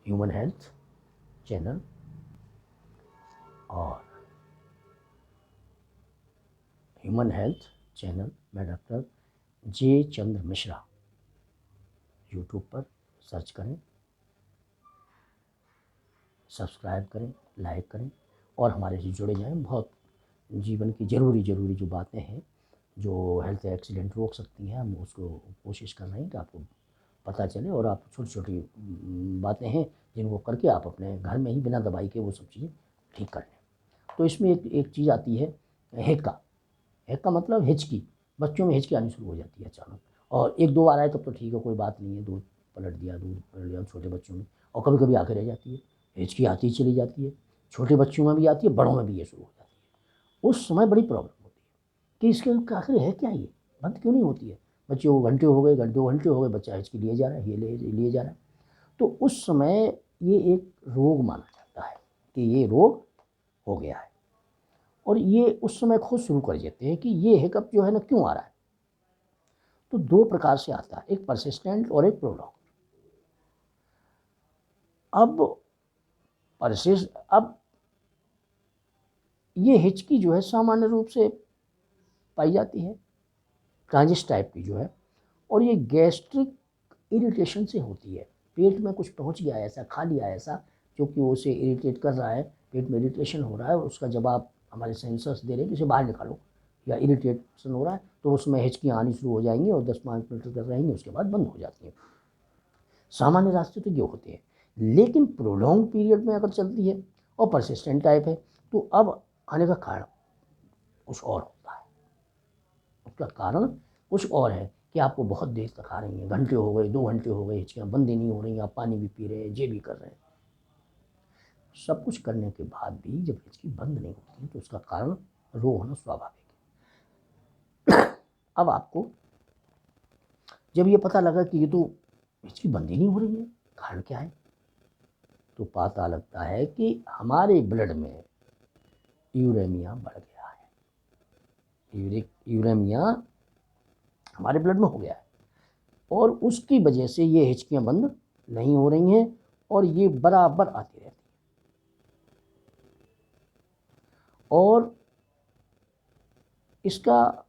Human health channel और human health channel में doctor जे Chandra Mishra YouTube पर सर्च करें, सब्सक्राइब करें, लाइक करें और हमारे से जुड़े जाएं। बहुत जीवन की ज़रूरी जो बातें हैं जो हेल्थ एक्सीडेंट रोक सकती हैं, हम उसको कोशिश कर रहे हैं कि आपको पता चले और आप छोटी-छोटी बातें हैं जिनको करके आप अपने घर में ही बिना दवाई के वो सब चीज़ें ठीक कर लें। तो इसमें एक चीज़ आती है हेक्का। हेक्का मतलब हिचकी। बच्चों में हिचकी आनी शुरू हो जाती है अचानक, और 1-2 बार आए तब तो ठीक है, कोई बात नहीं है, दूध पलट दिया छोटे बच्चों में, और कभी-कभी आके रह जाती है। हिचकी आती ही चली जाती है, छोटे बच्चों में भी आती है, बड़ों में भी ये शुरू हो जाती है। उस समय बड़ी प्रॉब्लम होती है कि इसके आखिर है क्या ये? बंद क्यों नहीं होती है? बच्चे को घंटे हो गए, 2 घंटे हो गए, बच्चा हिचकी लिए जा रहा है, ये लिए जा रहा है। तो उस समय ये एक रोग माना जाता है कि ये रोग हो गया है, और ये उस समय खुद शुरू कर देते हैं कि ये हिकअप जो है ना क्यों आ रहा है। तो 2 प्रकार से आता है, एक परसिस्टेंट और एक प्रोलॉन्ग। अब ये हिचकी जो है सामान्य रूप से पाई जाती है, ट्रांजिट टाइप की जो है, और ये गैस्ट्रिक इरिटेशन से होती है। पेट में कुछ पहुंच गया ऐसा, खा लिया ऐसा जो कि उसे इरिटेट कर रहा है, पेट में इरिटेशन हो रहा है, उसका जवाब हमारे सेंसर्स दे रहे हैं कि इसे बाहर निकालो, या इरिटेशन हो रहा है, तो उसमें हिचकियाँ आनी शुरू हो जाएंगी और 10-5 मिनट तक रहेंगी, उसके बाद बंद हो जाती हैं। सामान्य रास्ते तो ये होते हैं, लेकिन प्रोलॉन्ग पीरियड में अगर चलती है और परसिस्टेंट टाइप है, तो अब आने का कारण कुछ और होता है। उसका कारण कुछ और है कि आपको बहुत देर तक आ रही हैं, घंटे हो गए, 2 घंटे हो गए, हिचकियाँ बंद ही नहीं हो रही, आप पानी भी पी रहे हैं, ये भी कर रहे हैं। सब कुछ करने के बाद भी जब हिचकी बंद नहीं होती तो उसका कारण रोग होना स्वाभाविक है। अब आपको जब ये पता लगा कि ये तो हिचकी बंद ही नहीं हो रही है, कारण क्या है, तो पता लगता है कि हमारे ब्लड में यूरेमिया बढ़ गया है। यूरेमिया हमारे ब्लड में हो गया है, और उसकी वजह से ये हिचकियाँ बंद नहीं हो रही हैं और ये बराबर आती रहती हैं, और इसका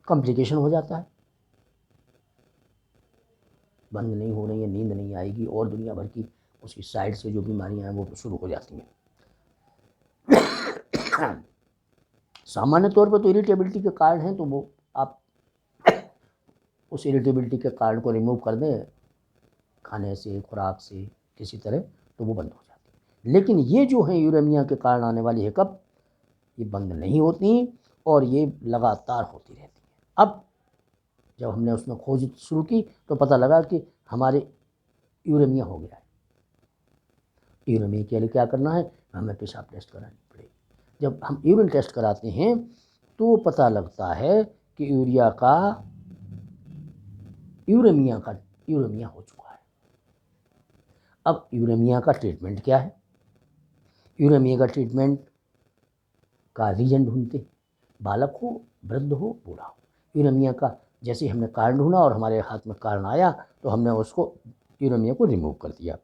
कॉम्प्लिकेशन हो जाता है। बंद नहीं हो रही है, नींद नहीं आएगी, और दुनिया भर की उसकी साइड से जो बीमारियां हैं वो शुरू हो जाती हैं। सामान्य तौर पर तो इरिटेबिलिटी के कारण हैं, तो वो आप उस इरिटेबिलिटी के कारण को रिमूव कर दें खाने से, खुराक से, किसी तरह, तो वो बंद हो जाती है। लेकिन ये जो है यूरेमिया के कारण आने वाली हिकअप, ये बंद नहीं होती और ये लगातार होती रहती है। अब जब हमने उसमें खोज शुरू की तो पता लगा कि हमारे यूरेमिया हो गया है। यूरेमिया के लिए क्या करना है, हमें पेशाब टेस्ट करानी पड़ेगी। जब हम यूरिन टेस्ट कराते हैं तो पता लगता है कि यूरेमिया हो चुका है। अब यूरेमिया का ट्रीटमेंट क्या है? यूरेमिया का ट्रीटमेंट का रीजन ढूंढते हैं, बालक हो, वृद्ध हो, बूढ़ा हो। यूरेमिया का जैसे हमने कारण ढूंढा और हमारे हाथ में कारण आया तो हमने उसको यूरेमिया को रिमूव कर दिया।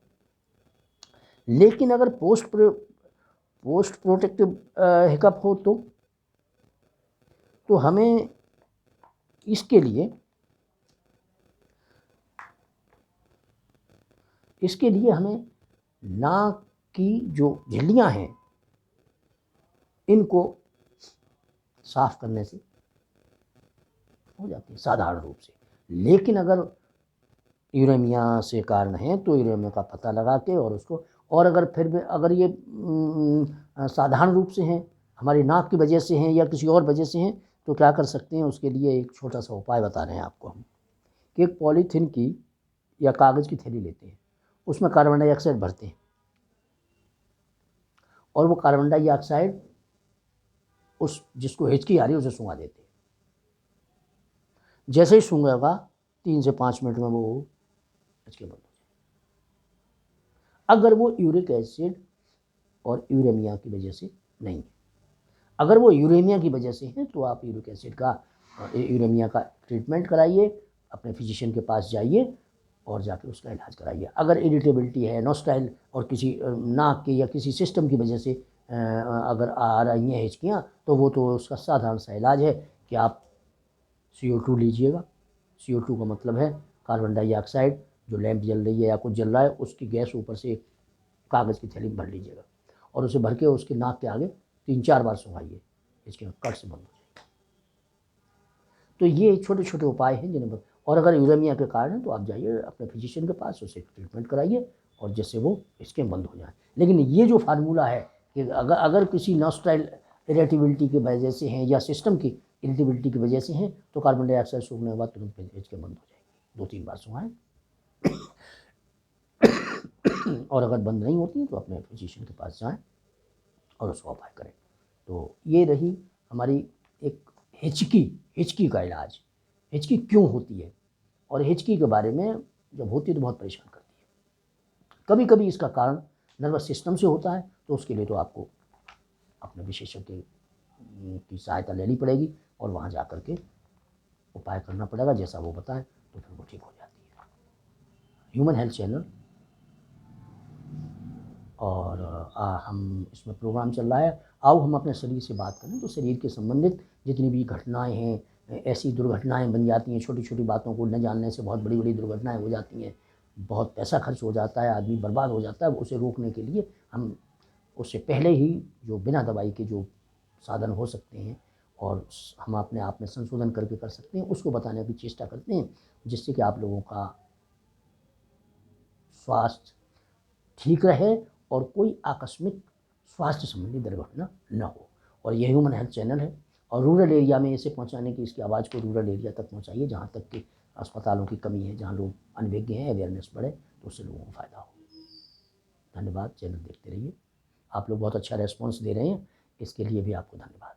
लेकिन अगर पोस्ट प्रोटेक्टिव हिकअप हो तो हमें इसके लिए हमें नाक की जो झिल्लियाँ हैं इनको साफ करने से हो जाती है साधारण रूप से। लेकिन अगर यूरेमिया से कारण है तो यूरेमिया का पता लगा के और उसको, और अगर फिर भी अगर ये साधारण रूप से हैं, हमारी नाक की वजह से हैं या किसी और वजह से हैं, तो क्या कर सकते हैं, उसके लिए एक छोटा सा उपाय बता रहे हैं आपको हम, कि एक पॉलीथीन की या कागज़ की थैली लेते हैं, उसमें कार्बन डाइऑक्साइड भरते हैं, और वो कार्बन डाइऑक्साइड उस जिसको हिचकी आ रही है उसे सूंघा देते हैं। जैसे ही सूंघेगा 3 से 5 मिनट में वो हिचकी बंद हो जाए। अगर वो यूरिक एसिड और यूरेमिया की वजह से नहीं है, अगर वो यूरेमिया की वजह से है तो आप यूरिक एसिड का यूरेमिया का ट्रीटमेंट कराइए, अपने फिजिशियन के पास जाइए, और जाके उसका इलाज कराइए। अगर इरिटेबिलिटी है, नॉस्टैल और किसी नाक के या किसी सिस्टम की वजह से अगर आ रही हैं हिचकियाँ, तो वो तो उसका साधारण सा इलाज है कि आप CO2 लीजिएगा। CO2 का मतलब है कार्बन डाइऑक्साइड। जो लैंप जल रही है या कुछ जल रहा है, उसकी गैस ऊपर से एक कागज़ की थैली में भर लीजिएगा और उसे भर के उसके नाक के आगे 3-4 बार सुंघाइए, इसके कट से बंद हो जाएगी। तो ये छोटे छोटे उपाय हैं जिन्हें और अगर यूरेमिया के कारण है तो आप जाइए अपने फिजिशियन के पास, उसे ट्रीटमेंट कराइए और जिससे वो इसके बंद हो जाए। लेकिन ये जो फार्मूला है कि अगर किसी नॉस्ट्राइल इरिटेबिलिटी की वजह से हैं या सिस्टम की इरिटेबिलिटी की वजह से हैं, तो कार्बन डाइऑक्साइड सूखने के बाद तुरंत हिचके बंद हो जाएगी। 2-3 बार सुंघाएं। और अगर बंद नहीं होती तो अपने फिजिशियन के पास जाएं और उसका उपाय करें। तो ये रही हमारी एक हिचकी का इलाज। हिचकी क्यों होती है और हिचकी के बारे में जब होती है तो बहुत परेशान करती है। कभी कभी इसका कारण नर्वस सिस्टम से होता है, तो उसके लिए तो आपको अपने विशेषज्ञ की सहायता लेनी पड़ेगी और वहाँ जा कर के उपाय करना पड़ेगा, जैसा वो बताएं तो फिर वो ठीक हो जाती है। ह्यूमन हेल्थ चैनल और हम इसमें प्रोग्राम चल रहा है, आओ हम अपने शरीर से बात करें। तो शरीर के संबंधित जितनी भी घटनाएं हैं, ऐसी दुर्घटनाएं बन जाती हैं, छोटी छोटी बातों को न जानने से बहुत बड़ी बड़ी दुर्घटनाएं हो जाती हैं, बहुत पैसा खर्च हो जाता है, आदमी बर्बाद हो जाता है। उसे रोकने के लिए हम उससे पहले ही जो बिना दवाई के जो साधन हो सकते हैं और हम अपने आप में संशोधन करके कर सकते हैं, उसको बताने की चेष्टा करते हैं, जिससे कि आप लोगों का स्वास्थ्य ठीक रहे और कोई आकस्मिक स्वास्थ्य संबंधी दुर्घटना न हो। और ये ह्यूमन हेल्थ चैनल है और रूरल एरिया में इसे पहुंचाने की, इसकी आवाज़ को रूरल एरिया तक पहुंचाइए, जहां तक कि अस्पतालों की कमी है, जहां लोग अनभिज्ञ हैं, अवेयरनेस बढ़े तो उससे लोगों को फ़ायदा हो। धन्यवाद। चैनल देखते रहिए। आप लोग बहुत अच्छा रेस्पॉन्स दे रहे हैं, इसके लिए भी आपको धन्यवाद।